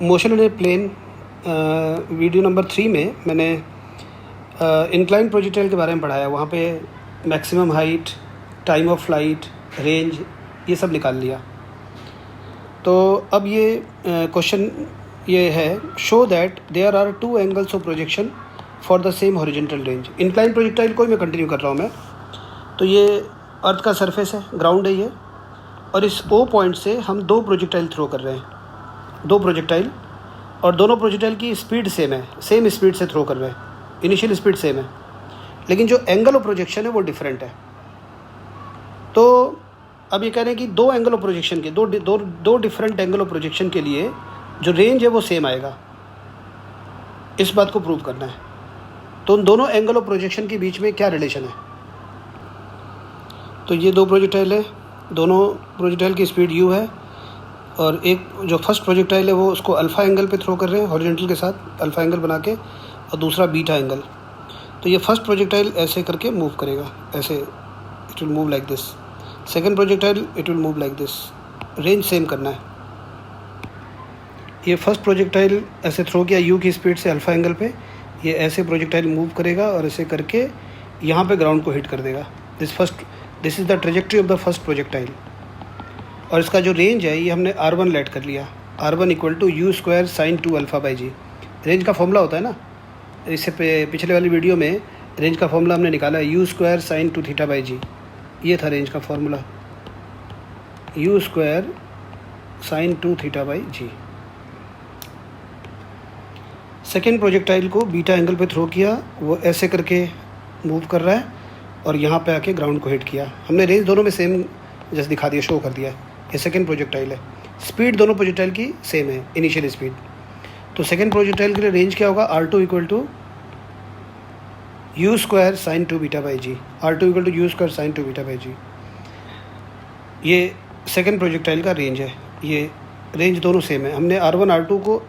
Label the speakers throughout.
Speaker 1: Motion in a plane video number 3 में मैंने incline projectile के बारे में पढ़ाया। वहाँ पे maximum height, time of flight, range, ये सब निकाल लिया। तो अब ये क्वेश्चन ये है, show that there are 2 angles of projection for the same horizontal range. Incline projectile को ही मैं कंटिन्यू कर रहा हूँ मैं। तो ये अर्थ का सरफेस है, ग्राउंड है ये, और इस O पॉइंट से हम 2 प्रोजेक्टाइल थ्रो कर रहे हैं, 2 प्रोजेक्टाइल, और दोनों प्रोजेक्टाइल की स्पीड सेम है, सेम स्पीड से थ्रो कर रहे हैं, इनिशियल स्पीड सेम है, लेकिन जो एंगल ऑफ प्रोजेक्शन है वो डिफरेंट है। तो अब ये कह रहे हैं कि 2 एंगल ऑफ प्रोजेक्शन के दो डिफरेंट एंगल ऑफ प्रोजेक्शन के लिए जो रेंज है वो सेम आएगा, इस बात को प्रूव करना है। तो उन दोनों एंगल ऑफ प्रोजेक्शन के बीच में क्या रिलेशन है। तो ये 2 प्रोजेक्टाइल है, दोनों प्रोजेक्टाइल की स्पीड u है, और एक जो फर्स्ट प्रोजेक्टाइल है वो उसको अल्फ़ा एंगल पे थ्रो कर रहे हैं हॉरिजॉन्टल के साथ, अल्फ़ा एंगल बना के, और दूसरा बीटा एंगल। तो ये फर्स्ट प्रोजेक्टाइल ऐसे करके मूव करेगा, ऐसे, it will move like this. Second projectile it will move like this. Range same करना है। ये फर्स्ट प्रोजेक्टाइल ऐसे थ्रो किया u की स्पीड से अल्फ़ा एंगल पे, ये ऐसे प्रोजेक्टाइल मूव करेगा और ऐसे करके यहाँ पे ग्राउंड को हिट कर देगा। This is the trajectory of the first projectile. और इसका जो रेंज है ये हमने r1 लेट कर लिया, r1 equal to u square sine 2 alpha by g. Range का फॉर्मूला होता है ना, इससे पिछले वाली वीडियो में रेंज का फॉर्मूला हमने निकाला है, u square sine 2 theta by g. ये था रेंज का formula, u square sine 2 theta by g. Second projectile को बीटा एंगल पे थ्रो किया, वो ऐसे करके मूव कर रहा है और यहाँ पे आके ग्राउंड को हिट किया। हमने रेंज दोनों में सेम जैसे दिखा दिया, शो कर दिया। ये सेकेंड प्रोजेक्टाइल है, स्पीड दोनों प्रोजेक्टाइल की सेम है, इनिशियल स्पीड। तो सेकेंड प्रोजेक्टाइल के लिए रेंज क्या होगा, r2 equal to u square sine 2 beta by g. r2 equal to u square sine 2 beta by g. ये सेकेंड प्रोजेक्टाइल का रेंज है, ये रेंज दोनों सेम है। हमने r1 r2 को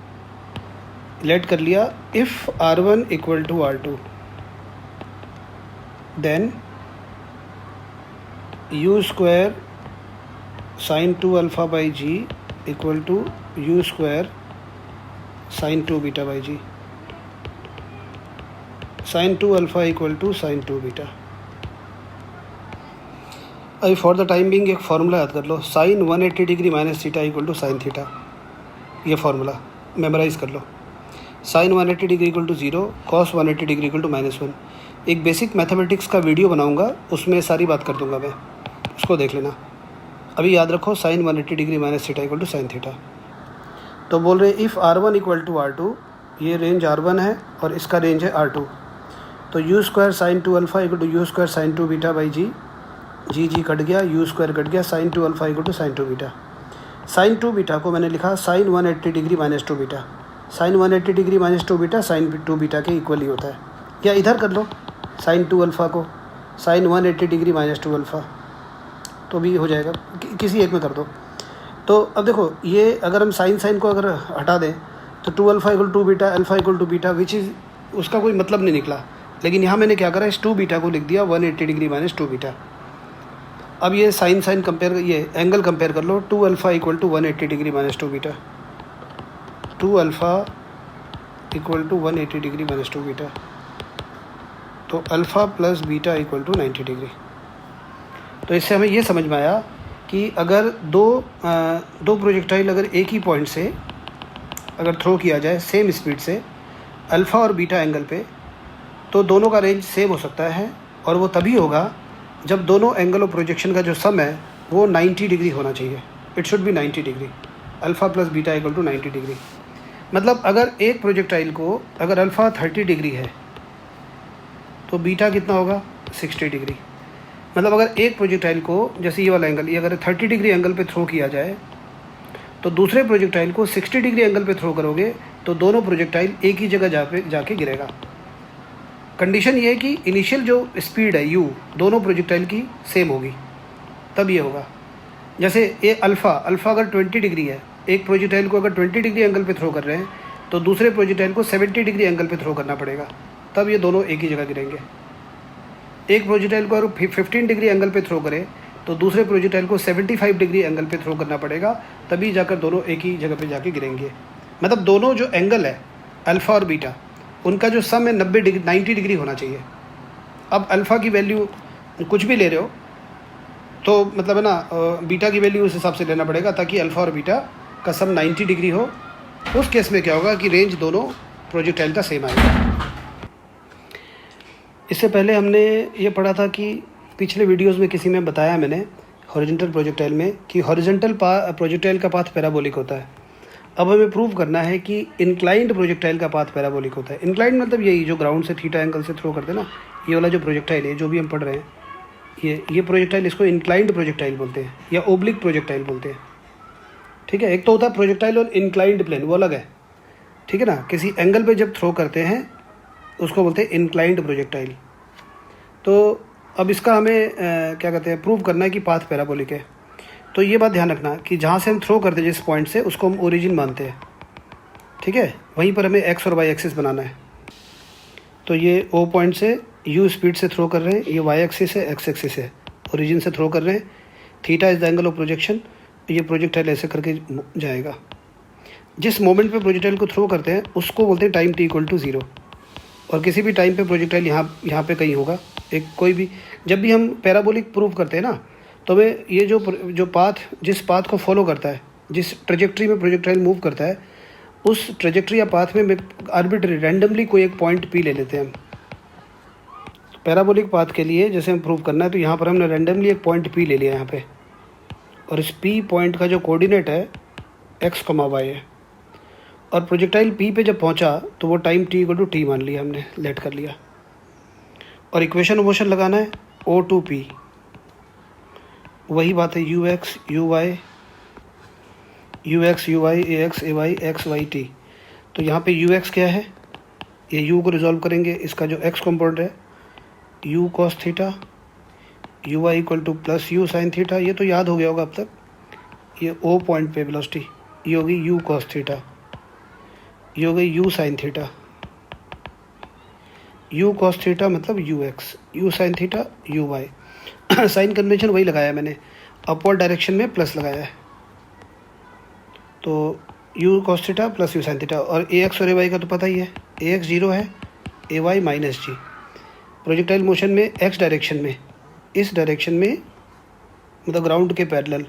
Speaker 1: लेट कर लिया। If r1 equal to r2 then u square sine 2 alpha by g equal to u square sine 2 beta by g. Sine 2 alpha equal to sine 2 beta. अभी for the time being एक formula याद कर लो, sine 180 degree minus theta equal to sine theta. ये formula memorize कर लो। Sine 180 degree equal to 0, cos 180 degree equal to -1। एक basic mathematics का वीडियो बनाऊंगा, उसमें सारी बात कर दूंगा मैं, उसको देख लेना। अभी याद रखो sine 180 degree minus theta equal to sine theta. तो बोल रहे हैं if r1 equal to r2, ये रेंज r1 है और इसका रेंज है r2। तो u square sine 2 alpha equal to u square sine 2 beta by g. G cut गया, u स्क्वायर कट गया, sine 2 alpha equal to sine 2 beta. Sine 2 beta को मैंने लिखा sine 180 degree minus 2 beta. Sine 180 degree minus 2 beta sine 2 beta के equal ही होता है। या इधर कर लो साइन 2 अल्फ़ा को साइन 180 डिग्री माइनस 2 अल्फ़ा, तो भी हो जाएगा, किसी एक में कर दो। तो अब देखो, ये अगर हम साइन को अगर हटा दें तो 2 alpha equal to beta, alpha equal to beta, which is उसका कोई मतलब नहीं निकला। लेकिन यहाँ मैंने क्या करा, इस 2 बीटा को लिख दिया 180 डिग्री माइनस 2 बीटा। अब ये साइन कंपेयर, ये एंगल कंपेयर कर लो, 2 alpha equal to 180 degree minus 2 beta. 2 alpha equal to 180 degree minus 2 beta. तो alpha plus beta equal to 90 degree. तो इससे हमें ये समझ में आया कि अगर दो प्रोजेक्टाइल अगर एक ही पॉइंट से अगर थ्रो किया जाए सेम स्पीड से अल्फ़ा और बीटा एंगल पे, तो दोनों का रेंज सेम हो सकता है। और वो तभी होगा जब दोनों एंगल ऑफ प्रोजेक्शन का जो सम है वो 90 डिग्री होना चाहिए। It should be 90 degree. Alpha plus beta equal to 90 degree. मतलब अगर एक प्रोजेक्टाइल को अगर अल्फ़ा 30 डिग्री है तो बीटा कितना होगा, 60 डिग्री। मतलब अगर एक प्रोजेक्टाइल को, जैसे ये वाला एंगल, ये अगर 30 डिग्री एंगल पे थ्रो किया जाए तो दूसरे प्रोजेक्टाइल को 60 डिग्री एंगल पे थ्रो करोगे तो दोनों प्रोजेक्टाइल एक ही जगह जाके गिरेगा। कंडीशन ये है कि इनिशियल जो स्पीड है u दोनों प्रोजेक्टाइल की सेम होगी, तब ये होगा। जैसे ये अल्फ़ा अगर 20 डिग्री है, एक प्रोजेक्टाइल को अगर 20 डिग्री एंगल पे थ्रो कर रहे हैं तो दूसरे प्रोजेक्टाइल को 70 डिग्री एंगल पे थ्रो करना पड़ेगा, तब ये दोनों एक ही जगह गिरेंगे। एक प्रोजेक्टाइल को अगर 15 डिग्री एंगल पे थ्रो करें तो दूसरे प्रोजेक्टाइल को 75 डिग्री एंगल पे थ्रो करना पड़ेगा, तभी जाकर दोनों एक ही जगह पे जाके गिरेंगे। मतलब दोनों जो एंगल है अल्फ़ा और बीटा, उनका जो सम है 90 डिग्री होना चाहिए। अब अल्फ़ा की वैल्यू कुछ भी ले रहे हो तो मतलब है ना बीटा की वैल्यू उस हिसाब से लेना पड़ेगा ताकि अल्फ़ा और बीटा का सम 90 डिग्री हो। उस केस में क्या होगा कि रेंज दोनों प्रोजेक्टाइल का सेम आएगा। इससे पहले हमने ये पढ़ा था कि पिछले वीडियोस में किसी में बताया मैंने हॉरिजॉन्टल प्रोजेक्टाइल में कि हॉरिजॉन्टल प्रोजेक्टाइल का पाथ पैराबोलिक होता है। अब हमें प्रूव करना है कि इंक्लाइंड प्रोजेक्टाइल का पाथ पैराबोलिक होता है। इंक्लाइंड मतलब यही जो ग्राउंड से थीटा एंगल से थ्रो करते हैं ना, ये वाला जो प्रोजेक्टाइल है जो भी हम पढ़ रहे हैं, ये प्रोजेक्टाइल, इसको इंक्लाइंड प्रोजेक्टाइल बोलते हैं या ओब्लिक प्रोजेक्टाइल बोलते हैं। ठीक है, एक तो होता है प्रोजेक्टाइल और इंक्लाइंड प्लेन, वो अलग है। ठीक है ना, किसी एंगल पे जब थ्रो करते हैं उसको बोलते हैं इंक्लाइंड प्रोजेक्टाइल। तो अब इसका हमें क्या कहते हैं, प्रूव करना है कि पाथ पैराबोलिक है। तो ये बात ध्यान रखना कि जहाँ से हम थ्रो करते हैं जिस पॉइंट से, उसको हम ओरिजिन मानते हैं। ठीक है, वहीं पर हमें एक्स और वाई एक्सिस बनाना है। तो ये ओ पॉइंट से यू स्पीड से थ्रो कर रहे हैं, ये वाई एक्सिस है, एक्स एक्सिस है, ओरिजिन से थ्रो कर रहे हैं। Theta is the angle of projection. ये प्रोजेक्टाइल ऐसे करके जाएगा। जिस मोमेंट पे प्रोजेक्टाइल को थ्रो करते हैं उसको बोलते हैं टाइम t इक्वल टू 0। और किसी भी टाइम पे प्रोजेक्टाइल यहाँ पे कहीं होगा, एक कोई भी, जब भी हम पैराबोलिक प्रूव करते हैं ना, तो हमें ये जो पाथ, जिस पाथ को फॉलो करता है, जिस ट्रेजेक्ट्री में प्रोजेक्टाइल मूव करता है, उस ट्रेजेक्ट्री या पाथ में आर्बिट्री रैंडमली कोई एक पॉइंट पी ले लेते हैं हम। पैराबोलिक पाथ के लिए जैसे हम प्रूव करना है तो यहाँ पर हमने रैंडमली एक पॉइंट पी ले लिया यहाँ पे, और इस पी पॉइंट का जो कोऑर्डिनेट है x, y है। और प्रोजेक्टाइल पी पे जब पहुंचा तो वो time t equal to t मान लिया हमने, लेट कर लिया। और इक्वेशन ऑफ मोशन लगाना है O2P, वही बात है ux uy ax ay x y t। तो यहाँ पे ux क्या है, ये u को रिजॉल्व करेंगे, इसका जो x कंपोनेंट है u cos theta, uy equal to plus u sine theta, ये तो याद हो गया होगा अब तक। ये O पॉइंट पे वेलोसिटी, ये होगी u cos थीटा, ये हो गई u sine theta. u cos theta मतलब ux, u sine theta uy। Sign convention वही लगाया है मैंने, अपवर्ड डायरेक्शन में प्लस लगाया है। तो u cos theta plus u sine theta. और ax और ay का तो पता ही है, ax 0 है, ay माइनस जी। प्रोजेक्टाइल मोशन में x डायरेक्शन में, इस डायरेक्शन में मतलब ग्राउंड के पैरेलल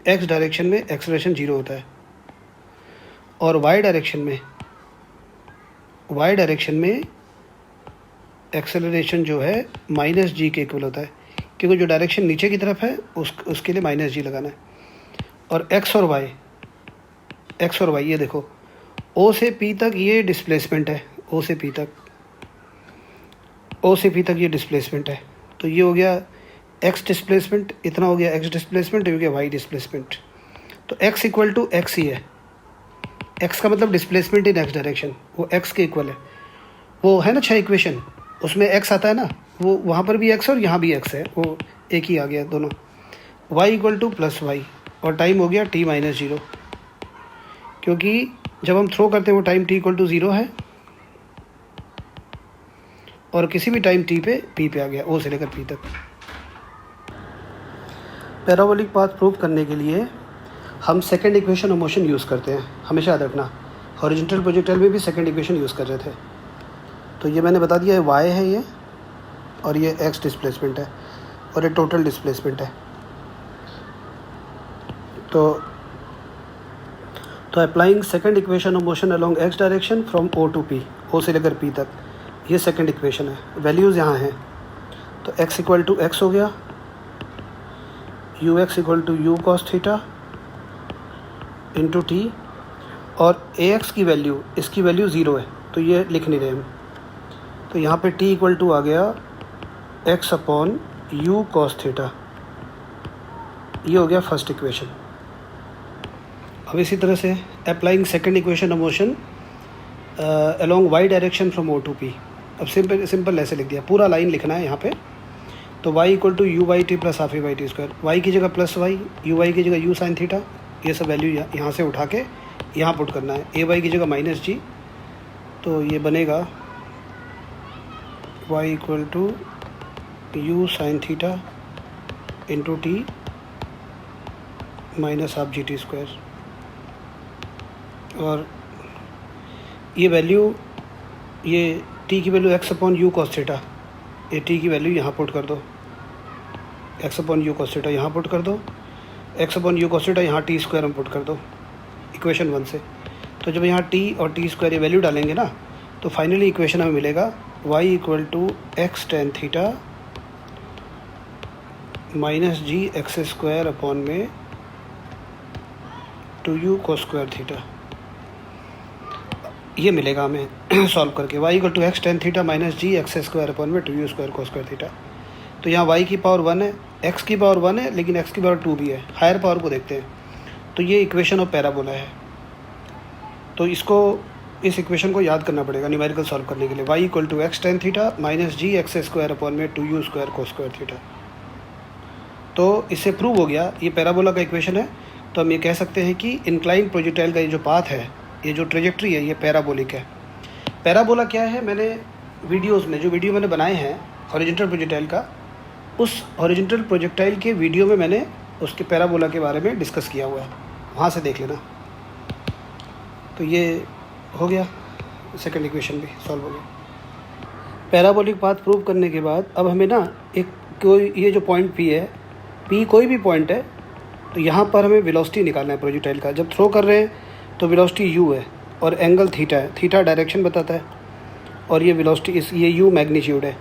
Speaker 1: x डायरेक्शन में एक्सेलरेशन 0 होता है, और y डायरेक्शन में एक्सेलरेशन जो है माइनस जी के इक्वल होता है, क्योंकि जो डायरेक्शन नीचे की तरफ है उसके लिए माइनस जी लगाना है। और x और y ये देखो, O से P तक ये डिस्प्लेसमेंट है, O से P तक ये डिस्प्लेसमेंट है। तो ये हो गया x डिस्प्लेसमेंट, इतना हो गया x डिस्प्लेसमेंट, ये हो गया y डिस्प्लेसमेंट। तो x इक्वल टू x ही है, x का मतलब डिस्प्लेसमेंट इन x डायरेक्शन, वो x के इक्वल है। वो है ना 6 इक्वेशन, उसमें x आता है ना, वो वहाँ पर भी x और यहाँ भी x है, वो एक ही आ गया दोनों। y equal to plus y, और टाइम हो गया t माइनस 0, क्योंकि जब हम थ्रो करते हैं वो टाइम t इक्वल टू 0 है, और किसी भी टाइम t पे p पे आ गया, o से लेकर p तक। पैराबोलिक पाथ प्रूव करने के लिए हम second equation of motion use करते हैं, हमेशा याद रखना। हॉरिजॉन्टल प्रोजेक्टाइल में भी सेकंड इक्वेशन यूज़ कर रहे थे। तो ये मैंने बता दिया है, y है ये, और ये x डिस्प्लेसमेंट है, और ये टोटल डिस्प्लेसमेंट है। तो applying second equation of motion along x direction from O to P, O से लेकर P तक, ये सेकंड इक्वेशन है। वैल्यूज़ यहाँ हैं, तो x इक्वल टू x हो गया, ux equal to u cos theta into T, और ax की वैल्यू, इसकी वैल्यू 0 है, तो ये लिख नहीं रहे हम। तो यहाँ पे t इक्वल टू आ गया x upon u cos theta, ये हो गया फर्स्ट इक्वेशन। अब इसी तरह से applying second equation of motion along y direction from O to P। अब सिंपल ऐसे लिख दिया, पूरा लाइन लिखना है यहाँ पे। तो y equal to u by t plus half a by t square, y की जगह प्लस वाई, यू वाई की जगह यू साइन थीटा, ये सब वैल्यू यहाँ से उठा के यहाँ पुट करना है। ए वाई की जगह माइनस जी, तो ये बनेगा y equal to u sine theta into t minus half g t square, और ये वैल्यू, ये टी की value x upon u cos theta, ये टी की वैल्यू यहाँ पुट कर दो, x upon u cos theta यहाँ पुट कर दो, x upon u cos theta यहाँ टी स्क्वायर में पुट कर दो इक्वेशन 1 से। तो जब यहाँ टी और टी स्क्वायर ये वैल्यू डालेंगे ना, तो फाइनली इक्वेशन हमें मिलेगा y equal to x tan theta minus g x square upon में 2u कोस स्क्वायर थीटा, ये मिलेगा हमें सॉल्व करके। y equal to x tan theta minus g x square upon में 2u square cos square theta. तो यहाँ y की पावर 1 है, x की पावर 1 है, लेकिन x की पावर 2 भी है। हायर पावर को देखते हैं, तो ये इक्वेशन ऑफ पैराबोला है। तो इस इक्वेशन को याद करना पड़ेगा न्यूमेरिकल सॉल्व करने के लिए। y equal to x tan theta minus g x square upon में 2u square cos square theta. तो इससे प्रूव हो गया ये पैराबोला का इक्वेशन है। तो हम ये कह सकते हैं कि इंक्लाइन प्रोजेक्टाइल का ये जो पाथ है, ये जो ट्रेजेक्ट्री है, ये पैराबोलिक है। पैराबोला क्या है, मैंने वीडियोज़ में जो वीडियो मैंने बनाए हैं हॉरिजॉन्टल प्रोजेक्टाइल का, उस हॉरिजॉन्टल प्रोजेक्टाइल के वीडियो में मैंने उसके पैराबोला के बारे में डिस्कस किया हुआ है, वहाँ से देख लेना। तो ये हो गया, सेकंड इक्वेशन भी सॉल्व हो गया। पैराबोलिक पाथ प्रूव करने के बाद अब हमें ना एक कोई ये जो पॉइंट P है, P कोई भी पॉइंट है, तो यहाँ पर हमें वेलोसिटी निकालना है प्रोजेक्टाइल का। जब थ्रो कर रहे हैं तो वेलोसिटी u है और एंगल थीटा है, थीटा डायरेक्शन बताता है और ये वेलोसिटी ये u मैग्नीट्यूड है।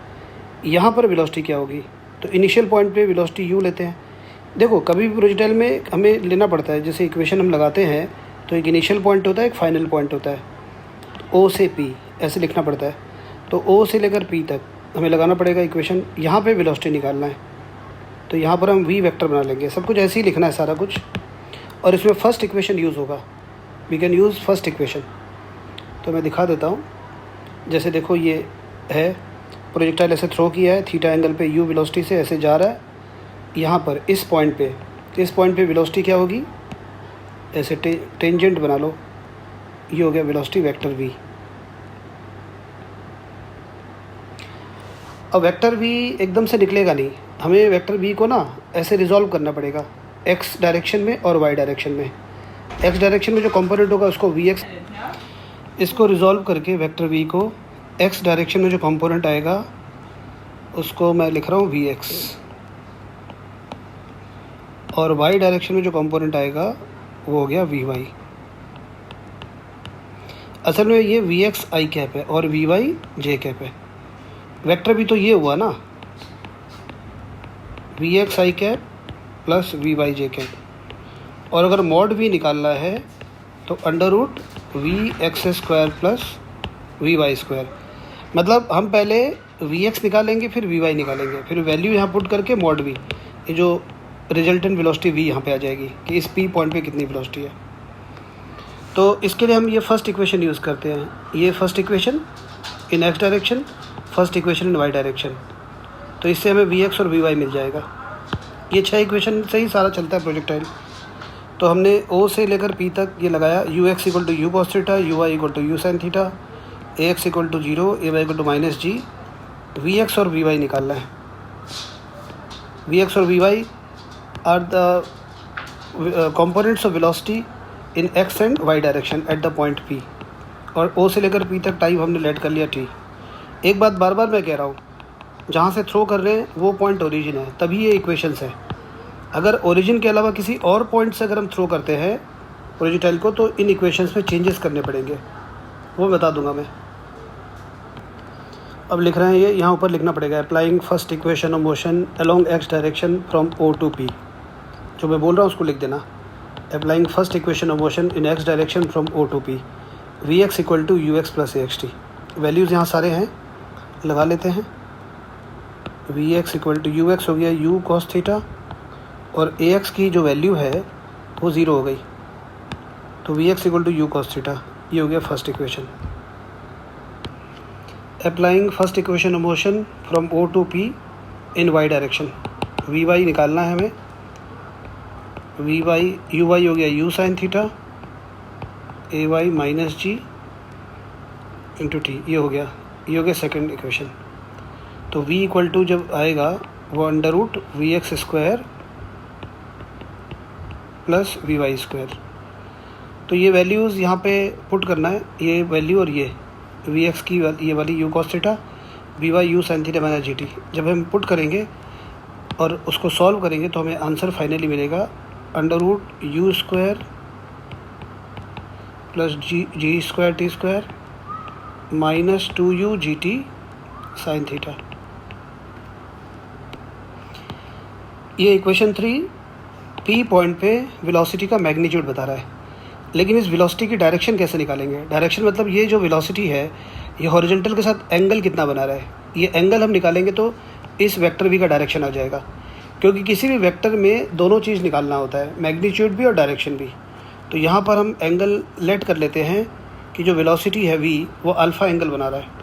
Speaker 1: यहाँ पर वेलोसिटी क्या होगी, तो इनिशियल पॉइंट पे वेलोसिटी u लेते हैं। देखो कभी भी प्रोजेक्टाइल में हमें लेना पड़ता है, जैसे इक्वेशन हम लगाते हैं तो एक इनिशियल पॉइंट होता है, एक फाइनल पॉइंट होता है। O से P ऐसे लिखना पड़ता है। तो O से लेकर P तक हमें लगाना पड़ेगा इक्वेशन। यहाँ पे वेलोसिटी निकालना है, तो यहाँ पर हम v वेक्टर बना लेंगे। सब कुछ ऐसे ही लिखना है सारा कुछ, और इसमें फर्स्ट इक्वेशन यूज़ होगा। We can use first equation. तो मैं दिखा देता हूँ। जैसे देखो ये है प्रोजेक्टाइल ऐसे थ्रो किया है, थीटा एंगल पे u वेलोसिटी से ऐसे जा रहा है। यहाँ पर इस पॉइंट पे वेलोसिटी क्या होगी, ऐसे टेंजेंट बना लो, ये हो गया वेलोसिटी वेक्टर v। अब वेक्टर v एकदम से निकलेगा नहीं, हमें वेक्टर v को ना ऐसे रिजॉल्व करना पड़ेगा x डायरेक्शन में और y डायरेक्शन में। x डायरेक्शन में जो कंपोनेंट होगा उसको vx, इसको रिजॉल्व करके वेक्टर v को x डायरेक्शन में जो कंपोनेंट आएगा उसको मैं लिख रहा हूँ vx, और y डायरेक्शन में जो कंपोनेंट आएगा वो हो गया vy। असल में ये vx i कैप है और vy j कैप है। वेक्टर भी तो ये हुआ ना, vx i cap plus vy j cap. और अगर मॉड v निकालना है तो under root vx square plus vy square. मतलब हम पहले vx निकालेंगे, फिर vy निकालेंगे, फिर वैल्यू यहाँ पुट करके मॉड v, ये जो रिजल्टेंट वेलोसिटी v यहाँ पे आ जाएगी कि इस p पॉइंट पे कितनी वेलोसिटी है। तो इसके लिए हम ये फर्स्ट इक्वेशन यूज़ करते हैं। ये first equation in x direction, first equation in y direction. तो इससे हमें vx और vy मिल जाएगा। ये 6 इक्वेशन से ही सारा चलता है प्रोजेक्टाइल। तो हमने O से लेकर P तक ये लगाया, ux equal to u cos theta, uy equal to u sine theta, ax equal to 0, ay equal to minus g. vx और vy निकालना है। vx और vy are the components of velocity in x and y direction at the point P। और O से लेकर P तक time हमने late कर लिया t। एक बात बार बार मैं कह रहा हूँ, जहाँ से थ्रो कर रहे हैं वो पॉइंट ओरिजिन है, तभी ये इक्वेशंस है। अगर ओरिजिन के अलावा किसी और पॉइंट से अगर हम थ्रो करते हैं प्रोजेक्टाइल को, तो इन इक्वेशंस में चेंजेस करने पड़ेंगे, वो बता दूंगा मैं। अब लिख रहे हैं ये, यहाँ ऊपर लिखना पड़ेगा applying first equation of motion along x direction from O to P। जो मैं बोल रहा हूँ उसको लिख देना, applying first equation of motion in x direction from O to P, vx equal to ux plus axt। Values यहाँ सारे हैं, लगा लेते हैं। vx इक्वल टू ux हो गया u cos थीटा, और ax की जो वैल्यू है वो 0 हो गई, तो vx equal to u cos theta. ये हो गया first equation. Applying first equation of motion from O to P in y direction, vy निकालना है हमें। uy हो गया u sine theta, ay minus g into t. ये हो गया सेकेंड इक्वेशन। तो v इक्वल टू जब आएगा वो under root vx square plus vy square. तो ये वैल्यूज़ यहाँ पे पुट करना है, ये वैल्यू और ये वी एक्स की ये वाली u cos theta v y u sine theta minus g t, जब हम पुट करेंगे और उसको सॉल्व करेंगे तो हमें आंसर फाइनली मिलेगा under root u square plus g square t square minus 2u g t sine theta. ये इक्वेशन 3 पी पॉइंट पे वेलोसिटी का मैग्नीट्यूड बता रहा है। लेकिन इस वेलोसिटी की डायरेक्शन कैसे निकालेंगे? डायरेक्शन मतलब ये जो वेलोसिटी है ये हॉरिजॉन्टल के साथ एंगल कितना बना रहा है, ये एंगल हम निकालेंगे तो इस वेक्टर v का डायरेक्शन आ जाएगा, क्योंकि किसी भी वेक्टर में दोनों चीज़ निकालना होता है, मैग्नीट्यूड भी और डायरेक्शन भी। तो यहाँ पर हम एंगल लेट कर लेते हैं कि जो वेलोसिटी है v वो अल्फ़ा एंगल बना रहा है।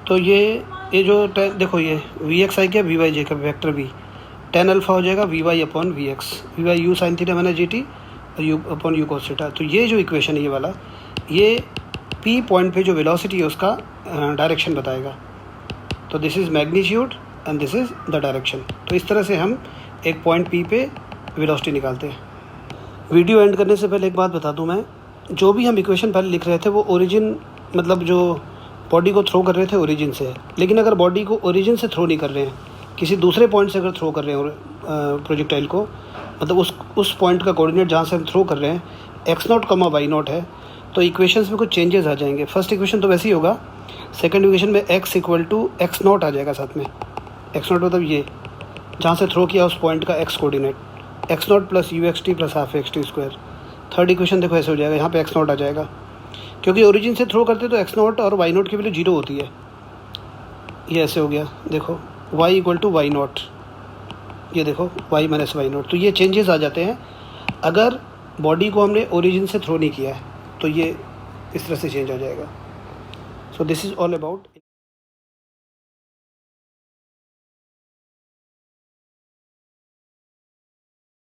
Speaker 1: तो ये जो देखो ये वी एक्स आई क्या वी वाई जे का वेक्टर v tan अल्फ़ा हो जाएगा v y upon v x, v y u sine theta minus g t और u upon u cos theta. तो ये जो इक्वेशन है ये वाला, ये p पॉइंट पे जो वेलोसिटी है उसका डायरेक्शन बताएगा। तो this is magnitude and this is the direction. तो इस तरह से हम एक पॉइंट p पे वेलोसिटी निकालते हैं। वीडियो एंड करने से पहले एक बात बता दूं मैं, जो भी हम इक्वेशन पहले लिख रहे थे वो ओरिजिन मतलब जो बॉडी को थ्रो कर रहे थे ओरिजिन से, लेकिन अगर बॉडी को ओरिजिन से थ्रो नहीं कर रहे हैं, किसी दूसरे पॉइंट से अगर थ्रो कर रहे हैं प्रोजेक्टाइल को, मतलब उस पॉइंट का कोऑर्डिनेट जहाँ से हम थ्रो कर रहे हैं एक्स नॉट कमा वाई नॉट है, तो इक्वेशंस में कुछ चेंजेस आ जाएंगे। फर्स्ट इक्वेशन तो वैसे ही होगा, सेकंड इक्वेशन में x equal to x naught आ जाएगा साथ में। एक्स नॉट मतलब ये जहाँ से थ्रो किया उस पॉइंट का x coordinate x not plus you x T plus half x T square. Third equation देखो ऐसे हो जाएगा, यहाँ पे एक्स नॉट आ जाएगा, क्योंकि ओरिजिन से थ्रो करते तो एक्स नॉट और वाई नॉट की वैल्यू 0 होती है। ये ऐसे हो गया, देखो y equal to y naught, ये देखो y माइनस वाई नॉट। तो ये चेंजेस आ जाते हैं अगर बॉडी को हमने ओरिजिन से थ्रो नहीं किया है, तो ये इस तरह से चेंज आ जाएगा। So this is all about